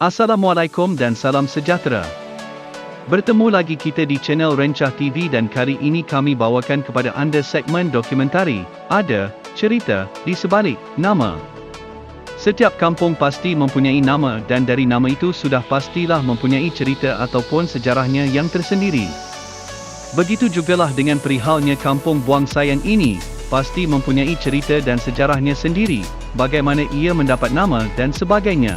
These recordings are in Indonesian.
Assalamualaikum dan salam sejahtera. Bertemu lagi kita di channel Rencah TV dan kali ini kami bawakan kepada anda segmen dokumentari, Ada Cerita di Sebalik Nama. Setiap kampung pasti mempunyai nama dan dari nama itu sudah pastilah mempunyai cerita ataupun sejarahnya yang tersendiri. Begitu jugalah dengan perihalnya kampung Buang Sayang ini, pasti mempunyai cerita dan sejarahnya sendiri, bagaimana ia mendapat nama dan sebagainya.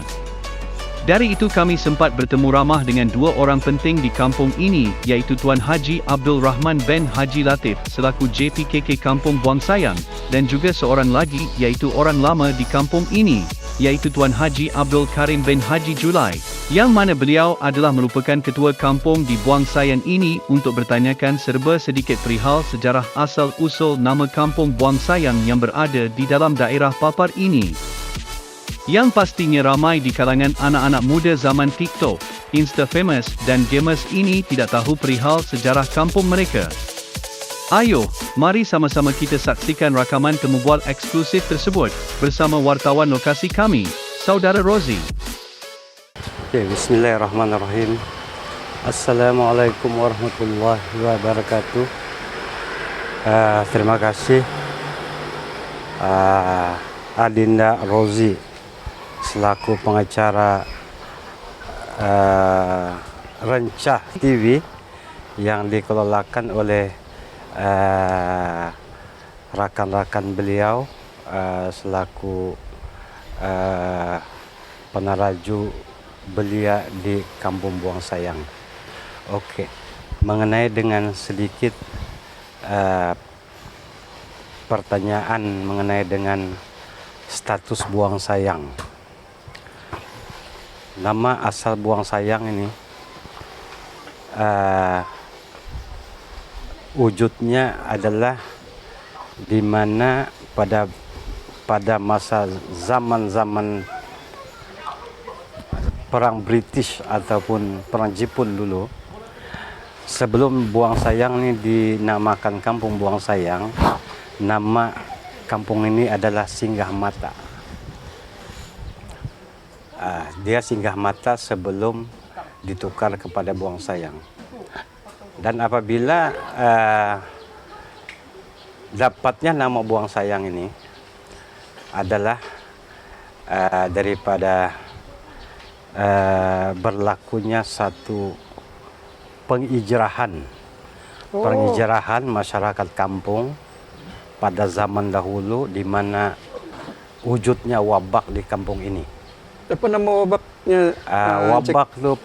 Dari itu kami sempat bertemu ramah dengan dua orang penting di kampung ini, iaitu Tuan Haji Abdul Rahman bin Haji Latif selaku JPKK Kampung Buang Sayang, dan juga seorang lagi iaitu orang lama di kampung ini, iaitu Tuan Haji Abdul Karim bin Haji Julai, yang mana beliau adalah merupakan ketua kampung di Buang Sayang ini untuk bertanyakan serba sedikit perihal sejarah asal-usul nama kampung Buang Sayang yang berada di dalam daerah Papar ini. Yang pastinya ramai di kalangan anak-anak muda zaman TikTok, Insta famous dan gamers ini tidak tahu perihal sejarah kampung mereka. Ayo, mari sama-sama kita saksikan rakaman temubual eksklusif tersebut bersama wartawan lokasi kami, Saudara Rozi. Okay, bismillahirrahmanirrahim. Assalamualaikum warahmatullahi wabarakatuh. Terima kasih Adinda Rozi selaku pengacara Rencah TV yang dikelolakan oleh rakan-rakan beliau selaku penaraju belia di Kampung Buang Sayang. Oke, mengenai dengan sedikit pertanyaan mengenai dengan status Buang Sayang. Nama asal Buang Sayang ini wujudnya adalah di mana pada masa zaman perang British ataupun perang Jepun dulu, sebelum Buang Sayang ini dinamakan Kampung Buang Sayang, nama kampung ini adalah Singgah Mata. Dia singgah mata sebelum ditukar kepada Buang Sayang. Dan apabila dapatnya nama Buang Sayang ini adalah daripada berlakunya satu pengijrahan masyarakat kampung pada zaman dahulu, di mana wujudnya wabak di kampung ini. Apa nama wabaknya? Wabak itu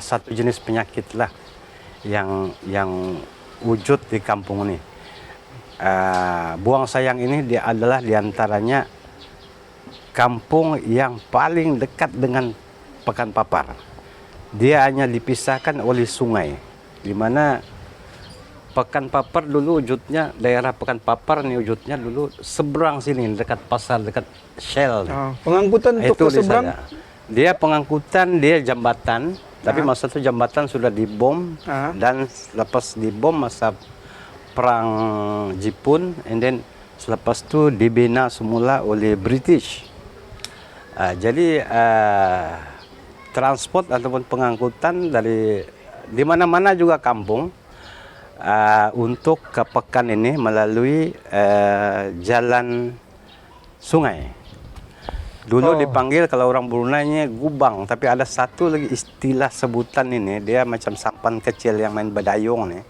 satu jenis penyakit lah yang wujud di kampung ini. Buang Sayang ini dia adalah diantaranya kampung yang paling dekat dengan Pekan Papar. Dia hanya dipisahkan oleh sungai, di mana Pekan Papar dulu wujudnya, daerah Pekan Papar ini wujudnya dulu seberang sini, dekat pasar, dekat Shell. Pengangkutan untuk ke seberang? Dia pengangkutan, dia jambatan, tapi masa itu jambatan sudah dibom, dan lepas dibom masa perang Jepun, and then selepas itu dibina semula oleh British. Jadi transport ataupun pengangkutan dari di mana-mana juga kampung untuk ke Pekan ini melalui jalan sungai. Dulu dipanggil, kalau orang Brunei gubang, tapi ada satu lagi istilah sebutan ini, dia macam sampan kecil yang main bedayung nih.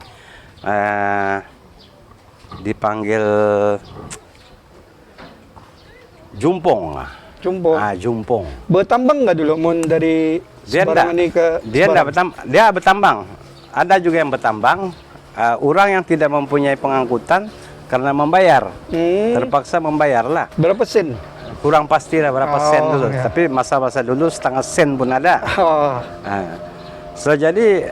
Dipanggil jumpong. Jumpong. Bertambang nggak dulu mon dari seberang ini ke dia bertambang. Ada juga yang bertambang. Orang yang tidak mempunyai pengangkutan karena membayar, terpaksa membayarlah. Berapa sen? Kurang pasti lah berapa sen dulu, tapi masa-masa dulu setengah sen pun ada. Jadi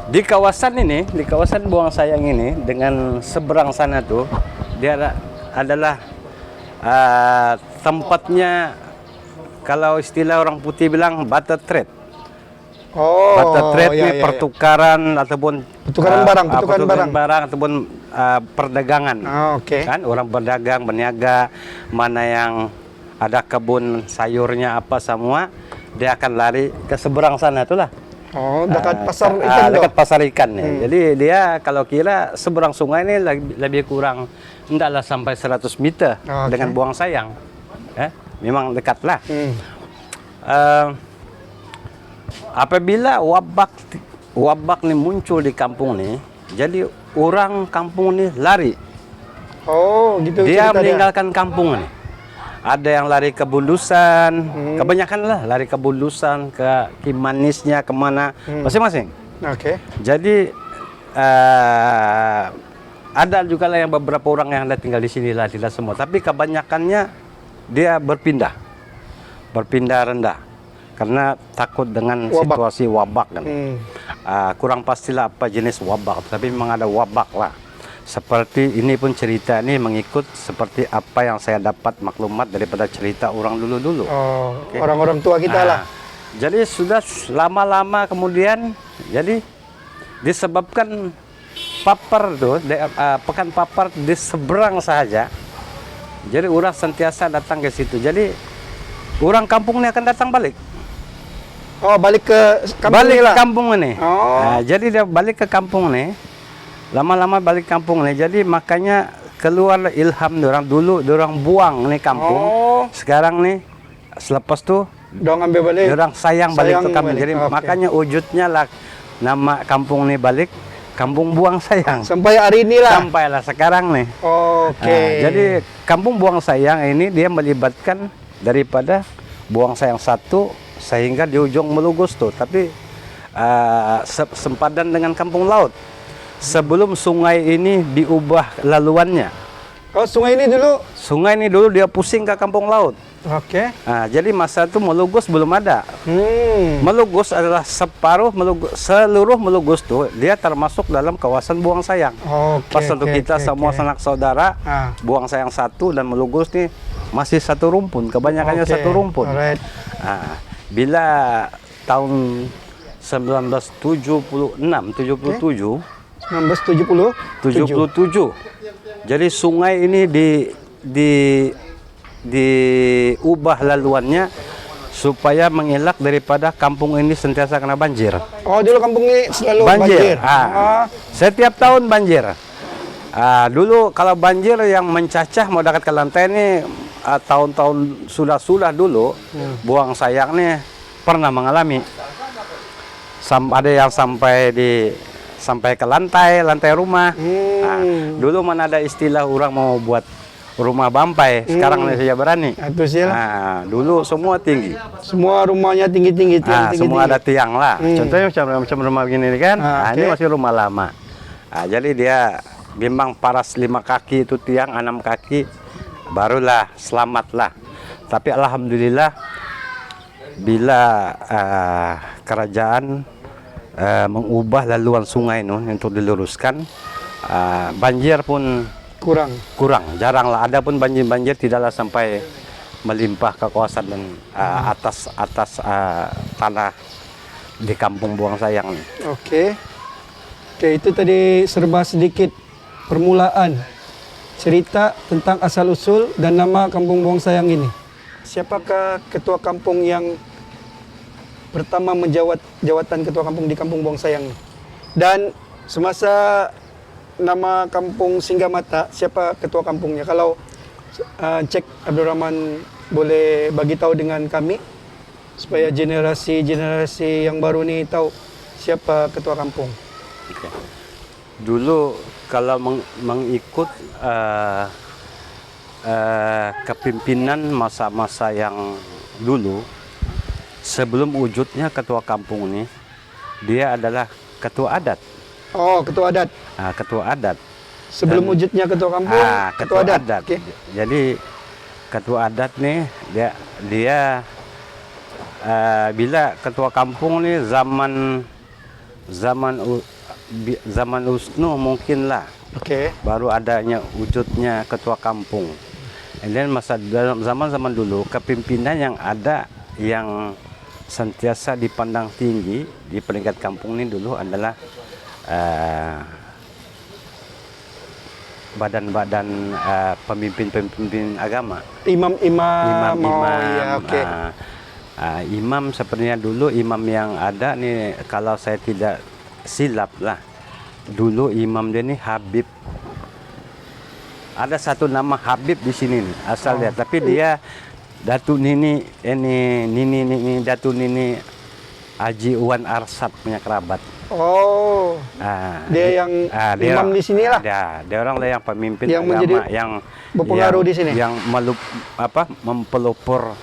di kawasan ini, di kawasan Buang Sayang ini, dengan seberang sana tuh, dia adalah tempatnya, kalau istilah orang putih bilang barter trade. Barter trade ini pertukaran ataupun pertukaran barang ataupun perdagangan. Kan orang berdagang, berniaga, mana yang ada kebun sayurnya apa semua, dia akan lari ke seberang sana itulah. Oh, dekat pasar ikan Dekat tuh. pasar ikan nih. Jadi dia kalau kira seberang sungai ini lebih kurang hendaklah sampai 100 meter Oke. dengan Buang Sayang. Memang dekat lah. Apabila wabak nih muncul di kampung nih, jadi orang kampung nih lari. Oh, gitu Dia cerita meninggalkan kampung nih. Ada yang lari ke Bulusan, kebanyakan lah lari ke Bulusan, ke Kimanisnya, kemana, masing-masing. Oke. Jadi ada juga lah yang beberapa orang yang ada tinggal di sini lah, tidak semua. Tapi kebanyakannya dia berpindah rendah, karena takut dengan Wabak. situasi wabak kan. Kurang pastilah apa jenis wabak, tapi memang ada wabak lah. Seperti ini pun cerita ini mengikut seperti apa yang saya dapat maklumat daripada cerita orang dulu-dulu. Oh, orang-orang tua kita lah. Jadi sudah lama-lama kemudian, jadi disebabkan papar tuh, pekan papar di seberang saja. Jadi orang sentiasa datang ke situ. Jadi orang kampung ini akan datang balik. Oh, balik ke kampung Balik lah. ke kampung ini. Oh. Jadi dia balik ke kampung nih. Lama-lama balik kampung nih. Jadi makanya keluar ilham orang dulu, orang buang nih kampung. Oh. Sekarang nih selepas tuh Dong ambil balik. orang sayang balik ke kampung. balik. Jadi Oke. makanya wujudnya lah nama kampung nih balik Kampung Buang Sayang. Sampai hari ini lah. Sampailah sekarang nih. Oke. Jadi Kampung Buang Sayang ini dia melibatkan daripada Buang Sayang 1 sehingga di ujung Melugus tuh, tapi sempadan dengan Kampung Laut. Sebelum sungai ini diubah laluannya. Oh, sungai ini dulu. Sungai ini dulu dia pusing ke Kampung Laut. Oke. Jadi masa itu Melugus belum ada. Melugus adalah seluruh Melugus tuh dia termasuk dalam kawasan Buang Sayang. Oke. Pas untuk kita semua sanak saudara, Ah. Buang Sayang 1 dan Melugus nih masih satu rumpun, kebanyakannya Oke, satu rumpun. alright. Bila tahun 1976, 77, 1970. jadi sungai ini diubah laluannya supaya mengelak daripada kampung ini sentiasa kena banjir. Oh, dulu kampung ini selalu banjir. Setiap tahun banjir. Dulu kalau banjir yang mencacah mau dekat ke lantai ini tahun-tahun sudah dulu Buang Sayang nih pernah mengalami. Ada yang sampai ke lantai rumah. Dulu mana ada istilah orang mau buat rumah bampai, sekarang saya berani. Itu sih lah. Dulu semua tinggi. Semua rumahnya tinggi-tinggi. Semua ada tiang lah. Contohnya macam rumah begini kan. Ini masih rumah lama. Jadi dia memang paras 5 kaki itu tiang, 6 kaki, barulah selamat lah. Tapi alhamdulillah bila kerajaan mengubah laluan sungai untuk diluruskan, banjir pun kurang, jarang lah. Ada pun banjir tidaklah sampai melimpah ke kawasan dan atas tanah di Kampung Buang Sayang. Oke, itu tadi serba sedikit permulaan cerita tentang asal usul dan nama Kampung Buang Sayang ini. Siapakah ketua kampung yang pertama menjawat jawatan ketua kampung di Kampung Buang Sayang? Dan semasa nama Kampung Singgamata, siapa ketua kampungnya? Kalau Cek Abdurrahman boleh bagi tahu dengan kami supaya generasi yang baru ini tahu siapa ketua kampung. Dulu kalau mengikut kepimpinan masa-masa yang dulu, sebelum wujudnya ketua kampung ini, dia adalah ketua adat. Oh, ketua adat. Ketua adat. Sebelum wujudnya ketua kampung, ketua adat. Oke. Jadi ketua adat nih dia bila ketua kampung nih zaman USNO mungkin lah. Oke. Baru adanya wujudnya ketua kampung. Dan dalam zaman dulu kepimpinan yang ada yang sentiasa dipandang tinggi di peringkat kampung ini dulu adalah badan-badan pemimpin-pemimpin agama. Imam-imam. Oh, Imam-imam. iya, oke. Imam sepertinya dulu imam yang ada nih, kalau saya tidak silap lah, dulu imam dia nih Habib. Ada satu nama Habib di sini nih, asal dia. Tapi dia Datu Nini Nini Datu Nini Haji Wan Arsad punya kerabat. Oh. Dia yang imam di sini lah. Dia orang lah yang pemimpin Yang agama menjadi yang berpengaruh di sini. Yang mempelopor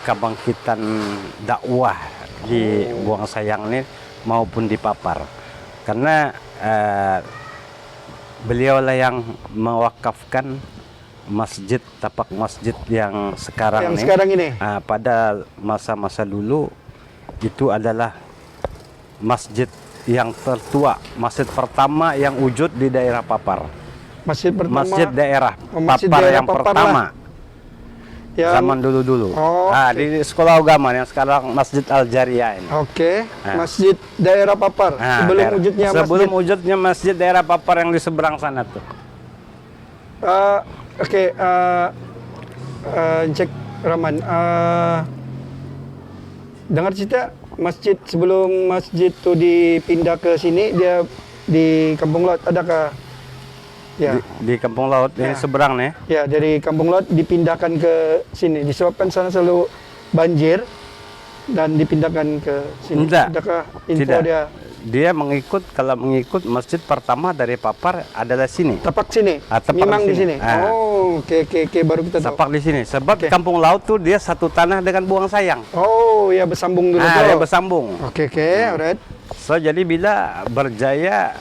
kebangkitan dakwah di Buang Sayang ini maupun di Papar. Karena beliau lah yang mewakafkan tapak masjid yang sekarang ini. Pada masa-masa dulu itu adalah masjid yang tertua, masjid pertama yang wujud di daerah Papar. Masjid pertama. Masjid daerah Masjid Papar daerah yang Papar pertama. Zaman Yang dulu-dulu. Oh, Di sekolah agama yang sekarang Masjid Al-Jariyah ini. Oke, masjid daerah Papar. Sebelum wujudnya masjid daerah Papar yang di seberang sana tuh. Cek Rahman. Dengar cerita masjid sebelum masjid tu dipindah ke sini, dia di Kampung Laut, adakah? Ya. Di Kampung Laut ini seberang nih. Ya, dari Kampung Laut dipindahkan ke sini disebabkan sana selalu banjir dan dipindahkan ke sini. Tidak. Adakah info Tidak. Dia kalau mengikut masjid pertama dari Papar adalah sini. Tapak sini. Tapak Memang di sini. Ah. Oh, oke baru kita tahu. Tapak di sini. Sebab Kampung Laut tuh dia satu tanah dengan Buang Sayang. Oh, ya bersambung dulu. Dia bersambung. Oke, alright. So jadi bila berjaya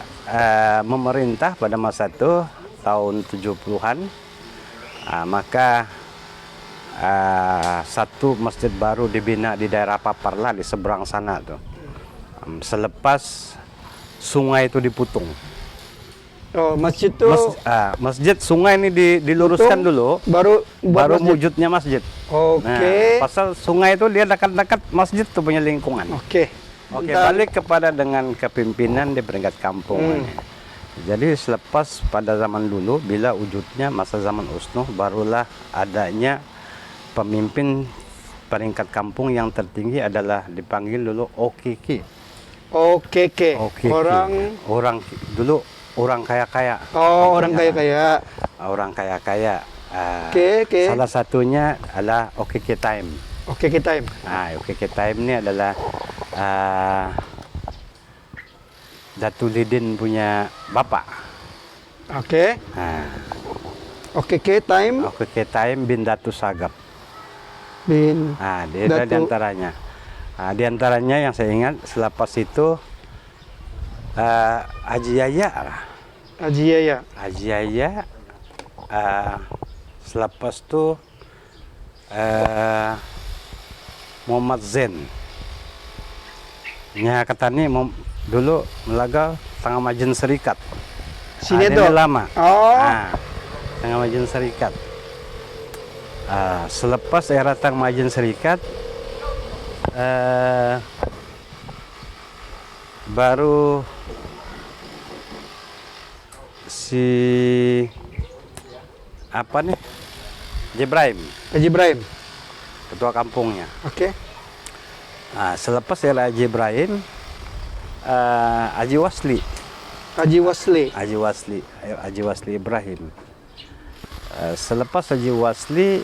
memerintah pada masa itu tahun 70-an, maka satu masjid baru dibina di daerah Papar lah di seberang sana tuh. Selepas sungai itu diputung. Oh, masjid itu masjid sungai ini diluruskan dulu, baru wujudnya masjid. Oke. Pasal sungai itu dia dekat-dekat masjid tuh punya lingkungan. Oke, balik kepada dengan kepimpinan di peringkat kampung. Jadi selepas pada zaman dulu, bila wujudnya masa zaman USNO, barulah adanya pemimpin peringkat kampung yang tertinggi adalah dipanggil dulu OKK. OKK. Orang dulu orang kaya-kaya. Oh, orang kaya-kaya. Orang kaya-kaya. Oke. Salah satunya adalah OKK Time. OKK Time. OKK Time ini adalah Datu Lidin punya bapak. Oke. OKK Time. OKK Time bin Datu Sagap. Dia ada di antaranya. Di antaranya yang saya ingat selepas itu Haji Yaya. Selepas itu Muhammad Zain. Nya katanya dulu melaga Tengah Majen Serikat. Sini ini tuh lama. Oh. Tengah Majen Serikat. Selepas era Tengah Majen Serikat, baru si Haji Ibrahim, ketua kampungnya. Oke. Selepas era Haji Ibrahim, Haji Wasli Ibrahim. Selepas Haji Wasli,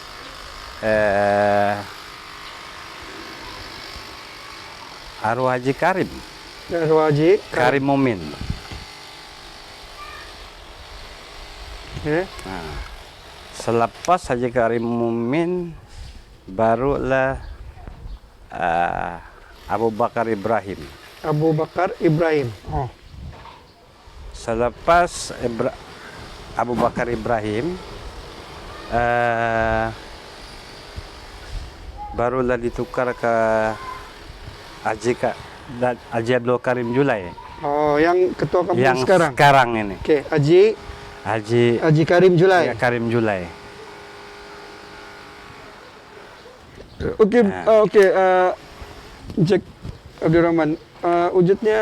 arwah Haji Karim Mumin. Selepas Haji Karim Mumin, barulah Abu Bakar Ibrahim. Oh. Selepas Abu Bakar Ibrahim, barulah ditukar ke Haji Abdul Karim Julai. Oh, yang ketua kampung yang sekarang. Sekarang ini. Oke, Haji Karim Julai. Ya, Karim Julai. Oke, Jack Abdurrahman. Wujudnya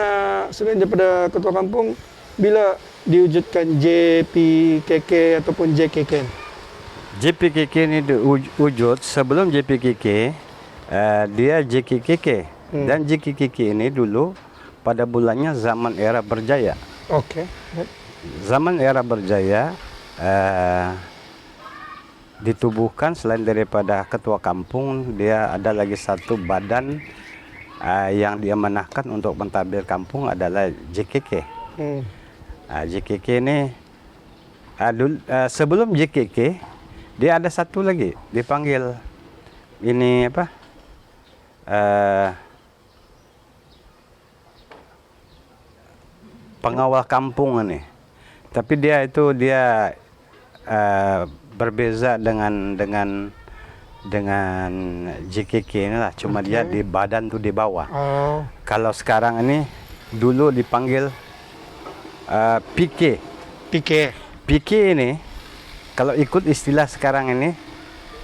selain daripada ketua kampung, bila diwujudkan JPKK ataupun JKK? JPKK ini wujud sebelum JPKK, dia JKKK. Dan JKKK ini dulu pada bulannya zaman era berjaya. Oke. Zaman era berjaya ditubuhkan selain daripada ketua kampung, dia ada lagi satu badan yang diamanahkan untuk mentadbir kampung adalah JKK. JKK ini sebelum JKK dia ada satu lagi dipanggil ini apa? Pengawal kampung ini. Tapi dia berbeza dengan JKK ini lah. Cuma dia di badan tuh di bawah. Kalau sekarang ini dulu dipanggil PK. PK ini kalau ikut istilah sekarang ini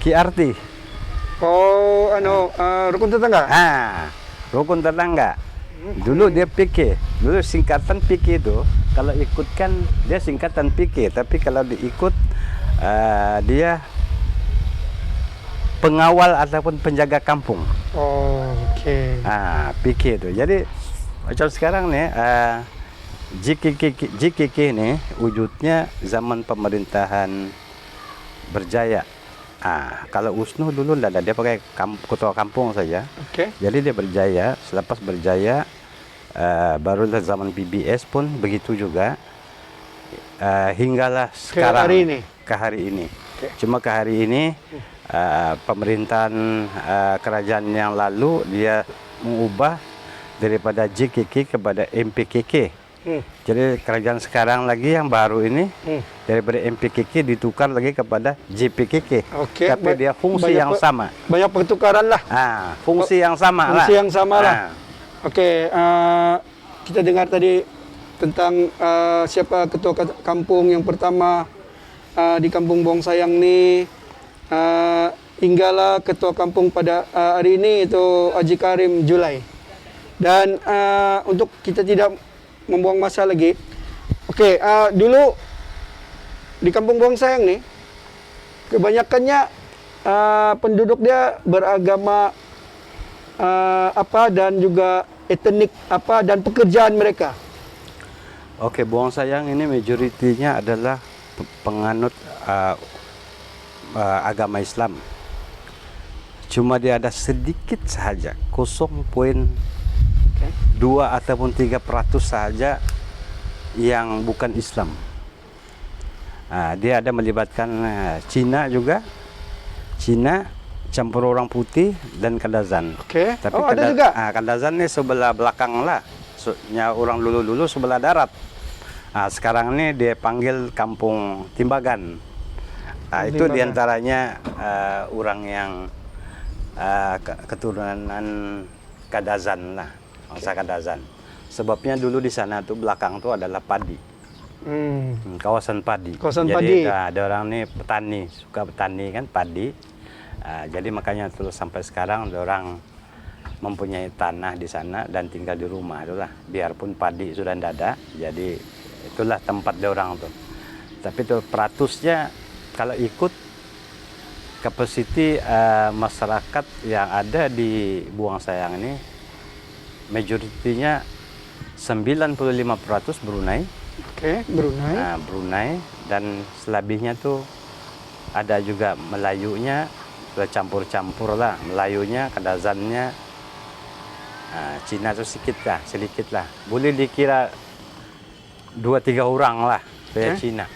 QRT. Rukun tetangga. Rukun tetangga. Dulu dia PK. Dulu singkatan PK itu kalau ikutkan dia singkatan PK, tapi kalau diikut dia pengawal ataupun penjaga kampung. PK itu. Jadi macam sekarang nih JKK ini wujudnya zaman pemerintahan berjaya. Kalau USNU dulu tidak ada, dia pakai ketua kampung saja. Jadi dia berjaya, selepas berjaya barulah zaman PBS pun begitu juga. Hinggalah sekarang ke hari ini. Cuma ke hari ini pemerintahan kerajaan yang lalu dia mengubah daripada JKK kepada MPKK. Jadi kerajaan sekarang lagi yang baru ini daripada MPKK ditukar lagi kepada JPKK. Tapi dia fungsi yang sama. Banyak pertukaran lah. Fungsi yang sama lah. Fungsi yang sama lah. Kita dengar tadi tentang siapa ketua kampung yang pertama di Kampung Buang Sayang ni. Hinggalah ketua kampung pada hari ini itu Haji Karim Julai. Dan untuk kita tidak membuang masa lagi. Dulu di Kampung Buang Sayang nih, kebanyakannya penduduk dia beragama apa dan juga etnik apa dan pekerjaan mereka. Buang Sayang ini majoritinya adalah penganut agama Islam. Cuma dia ada sedikit saja 2 ataupun 3% saja yang bukan Islam. Dia ada melibatkan Cina juga, Cina campur orang putih dan Kadazan. Tapi ada juga. Kadazan ini sebelah belakang lah, orang dulu sebelah darat. Sekarang ini dia panggil Kampung Timbagan. Itu diantaranya orang yang keturunan Kadazan lah. Bangsa Kadazan. Sebabnya dulu di sana tuh belakang tuh adalah padi. Kawasan padi. Jadi ada orang nih petani, suka petani kan padi. Jadi makanya terus sampai sekarang ada orang mempunyai tanah di sana dan tinggal di rumah itulah. Biarpun padi sudah tidak ada, jadi itulah tempat dia orang tuh. Tapi tuh peratusnya kalau ikut kapasiti masyarakat yang ada di Buang Sayang ini majoritinya 95% Brunei. Brunei dan selebihnya tuh ada juga Melayunya, campur-campur lah. Melayunya, Kadazannya, Cina tuh sedikit lah. Boleh dikira 2-3 orang lah dari Cina.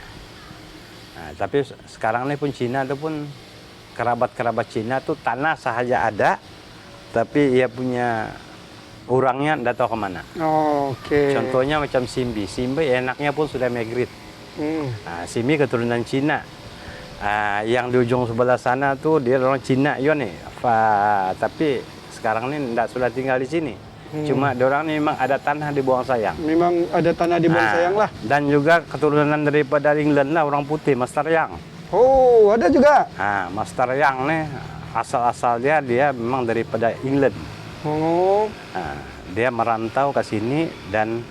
Tapi sekarang ini pun Cina itu pun kerabat-kerabat Cina tuh tanah sahaja ada, tapi ia punya orangnya tidak tahu kemana. Contohnya macam Simbi. Simbi enaknya pun sudah migrate. Simbi keturunan Cina. Yang di ujung sebelah sana tuh dia orang Cina nih. Tapi sekarang ini tidak sudah tinggal di sini. Cuma orang ini memang ada tanah di Buang Sayang. Memang ada tanah di Buang Sayang lah. Dan juga keturunan daripada England lah, orang putih, Master Yang. Ada juga. Master Yang nih asal-asal dia memang daripada England. Dia merantau ke sini dan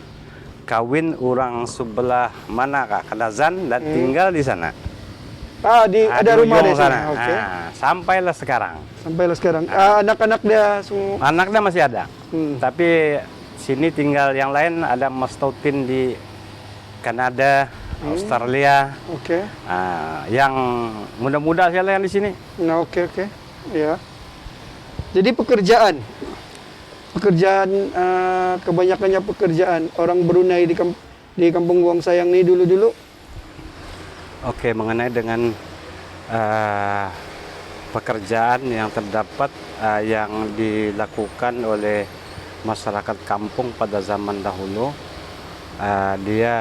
kawin orang sebelah mana Kak Kadazan dan tinggal di sana. Ada rumah di sana. Oke. Sampailah sekarang. Sampailah sekarang. Anak-anak dia semua. Anaknya masih ada. Tapi sini tinggal yang lain ada Mas Tautin di Kanada, Australia. Oke. Yang muda-muda sekali yang di sini. Nah, oke. Ya. Jadi pekerjaan kebanyakannya pekerjaan orang Brunei di Kampung Buang Sayang ini dulu. Oke, mengenai dengan pekerjaan yang terdapat yang dilakukan oleh masyarakat kampung pada zaman dahulu, dia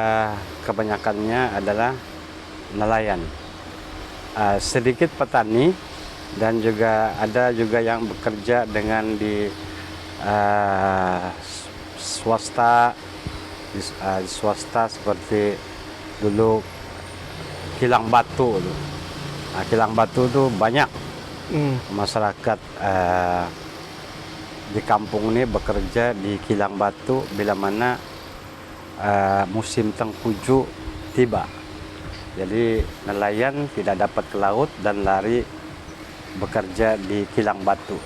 kebanyakannya adalah nelayan, sedikit petani, dan juga ada juga yang bekerja dengan di swasta, di swasta seperti dulu kilang batu. Kilang batu itu banyak masyarakat di kampung ini bekerja di kilang batu bila mana musim tengkujuh tiba. Jadi nelayan tidak dapat ke laut dan lari bekerja di kilang batu.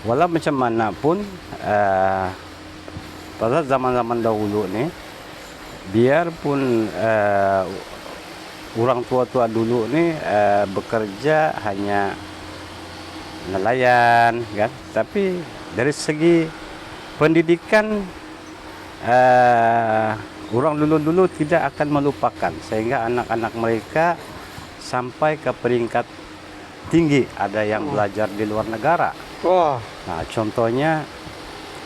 Walau macam mana pun pada zaman-zaman dahulu nih, biarpun orang tua-tua dulu nih bekerja hanya nelayan, kan? Tapi dari segi pendidikan orang dulu tidak akan melupakan, sehingga anak-anak mereka sampai ke peringkat tinggi. Ada yang belajar di luar negara. Nah, contohnya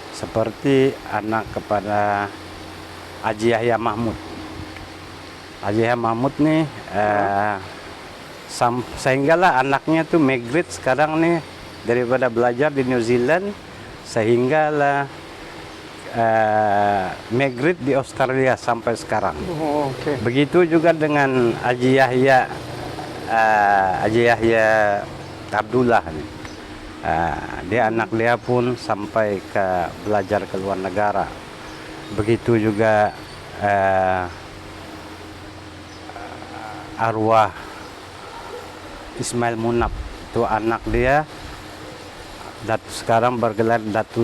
seperti anak kepada Haji Yahya Mahmud. Haji Yahya Mahmud nih sehinggalah anaknya tuh migrate sekarang nih daripada belajar di New Zealand, sehinggalah migrate di Australia sampai sekarang. Begitu juga dengan Haji Yahya Abdullah nih. Dia anak dia pun sampai ke belajar ke luar negara. Begitu juga arwah Ismail Munab, itu anak dia sekarang bergelar Datu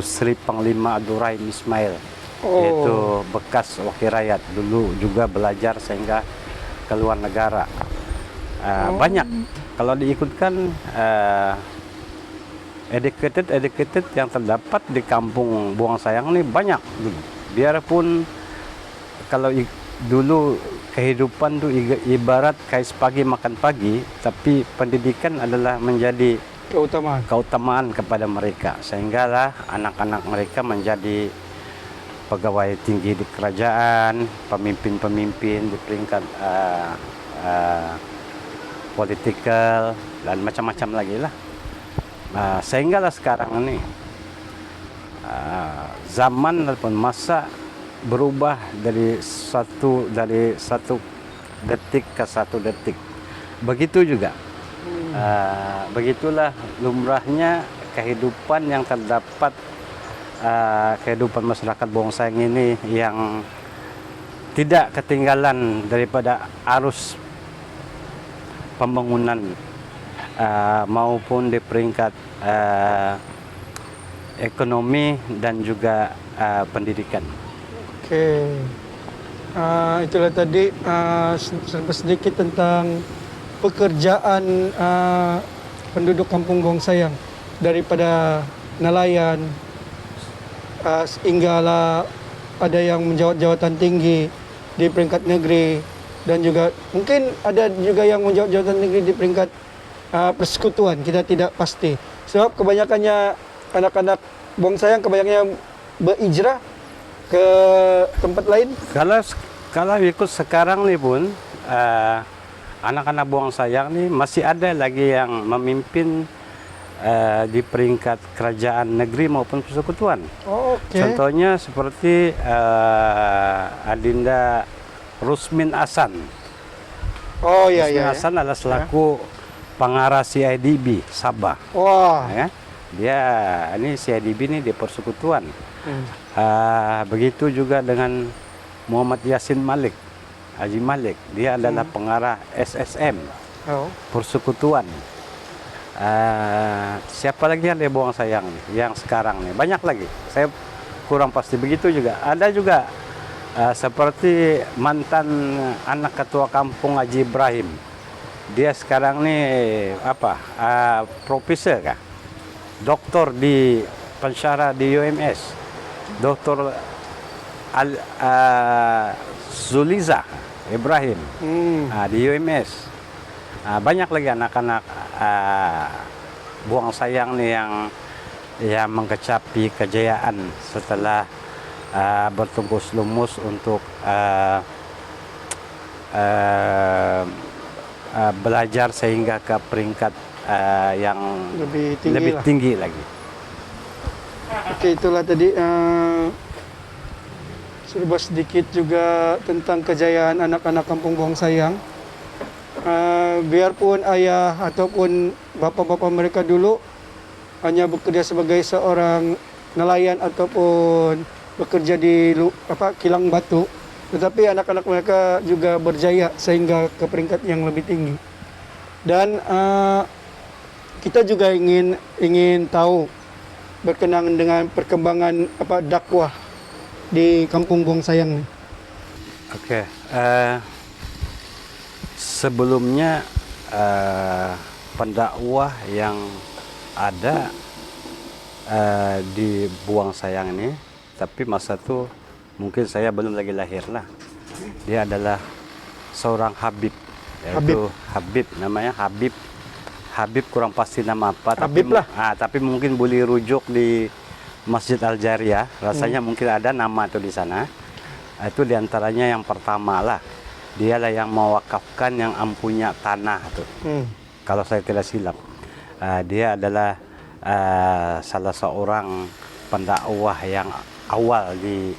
Sri Panglima Abdurrahim Ismail, yaitu bekas wakil rakyat, dulu juga belajar sehingga ke luar negara. Banyak kalau diikutkan educated yang terdapat di Kampung Buang Sayang ini banyak. Biarpun kalau dulu kehidupan itu ibarat kais pagi makan pagi, tapi pendidikan adalah menjadi keutamaan kepada mereka, sehinggalah anak-anak mereka menjadi pegawai tinggi di kerajaan, pemimpin-pemimpin di peringkat politikal dan macam-macam lagi lah. Sehinggalah sekarang ini zaman ataupun masa berubah dari satu detik ke satu detik. Begitu juga begitulah lumrahnya kehidupan yang terdapat, kehidupan masyarakat Buang Sayang ini yang tidak ketinggalan daripada arus pembangunan maupun di peringkat ekonomi dan juga pendidikan. Itulah tadi sedikit tentang pekerjaan penduduk Kampung Buang Sayang, daripada nelayan hinggalah ada yang menjawat jawatan tinggi di peringkat negeri, dan juga mungkin ada juga yang menjawat jawatan negeri di peringkat persekutuan. Kita tidak pasti, sebab kebanyakannya anak-anak Buang Sayang kebanyakannya berhijrah ke tempat lain. Kalau ikut sekarang nih pun anak-anak Buang Sayang nih masih ada lagi yang memimpin di peringkat kerajaan negeri maupun persekutuan. Contohnya seperti Adinda Rusmin Hasan. Rusmin Hasan adalah selaku pengarah CIDB Sabah. Ya. Dia ini CIDB ini di persekutuan. Begitu juga dengan Muhammad Yasin Malik, Haji Malik. Dia adalah pengarah SSM, persekutuan. Siapa lagi yang dia buang sayang nih, yang sekarang nih? Banyak lagi. Saya kurang pasti. Begitu juga. Ada juga seperti mantan anak ketua kampung Haji Ibrahim. Dia sekarang nih profesor kah? Doktor di pensyarah di UMS. Doktor Zuliza Ibrahim di UMS. Banyak lagi anak-anak buang sayang nih yang mengkecapi kejayaan setelah bertungkus lumus untuk belajar sehingga ke peringkat yang lebih tinggi lagi. Oke, itulah tadi serba sedikit juga tentang kejayaan anak-anak Kampung Buang Sayang. Biarpun ayah ataupun bapak-bapak mereka dulu hanya bekerja sebagai seorang nelayan ataupun bekerja di kilang batu, tetapi anak-anak mereka juga berjaya sehingga ke peringkat yang lebih tinggi. Dan kita juga ingin tahu berkenaan dengan perkembangan dakwah di Kampung Buang Sayang nih. Oke, sebelumnya pendakwah yang ada di Buang Sayang ini, tapi masa itu mungkin saya belum lagi lahir lah. Dia adalah seorang Habib, yaitu Habib, namanya Habib. Habib kurang pasti nama apa, tapi mungkin boleh rujuk di Masjid Al-Jariyah. Rasanya mungkin ada nama itu di sana. Itu diantaranya yang pertama lah. Dialah yang mewakafkan yang ampunya tanah tuh. Kalau saya tidak silap. Dia adalah salah seorang pendakwah yang awal di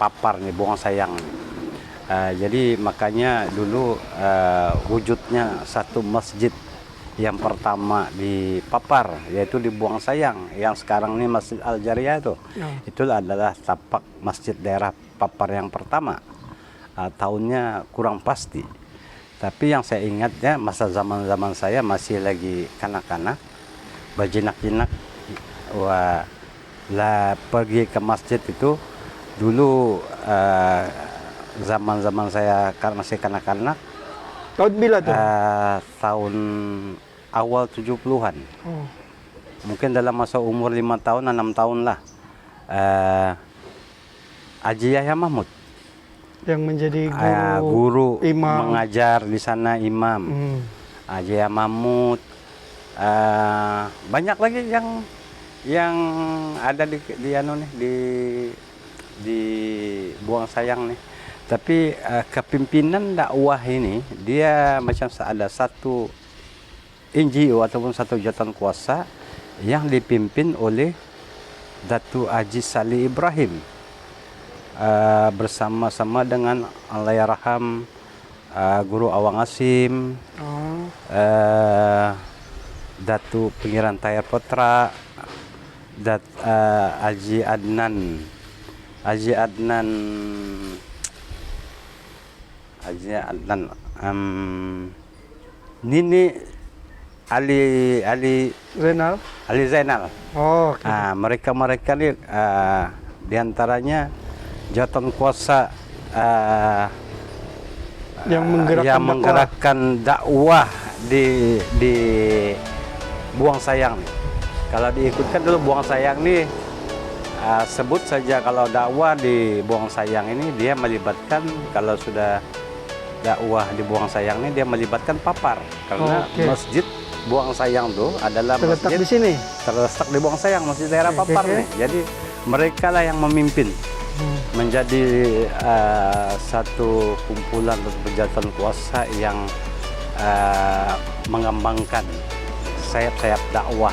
Papar nih, Buang Sayang. Jadi makanya dulu wujudnya satu masjid yang pertama di Papar, yaitu di Buang Sayang, yang sekarang ini Masjid Al-Jariyah itu. Itulah adalah tapak masjid daerah Papar yang pertama. Tahunnya kurang pasti. Tapi yang saya ingatnya masa zaman-zaman saya masih lagi kanak-kanak, berjinak-jinak, pergi ke masjid itu dulu zaman-zaman saya masih kanak-kanak. Tahun bila tuh? Tahun awal 70-an. Mungkin dalam masa umur 5 tahun, 6 tahun lah. Haji Yahya Mahmud yang menjadi guru imam, mengajar di sana, imam. Haji Yahya Mahmud. Banyak lagi yang ada di Buang Sayang nih. Tapi kepimpinan dakwah ini dia macam ada satu NGO ataupun satu jabatan kuasa yang dipimpin oleh Datuk Haji Salih Ibrahim bersama-sama dengan Allahyarham Guru Awang Asim, Datuk Pengiran Tayar Putra, Haji Adnan Nini Ali Zainal. Mereka ni diantaranya jawatan kuasa yang menggerakkan dakwah di Buang Sayang nih. Kalau diikutkan dulu Buang Sayang nih, sebut saja kalau dakwah di Buang Sayang ini dia melibatkan, kalau sudah dakwah di Buang Sayang ini dia melibatkan Papar, karena masjid Buang Sayang itu adalah terletak masjid di sini, terletak di Buang Sayang, masjid daerah Papar nih. Jadi mereka lah yang memimpin, menjadi satu kumpulan atau berjatan kuasa yang mengembangkan sayap-sayap dakwah.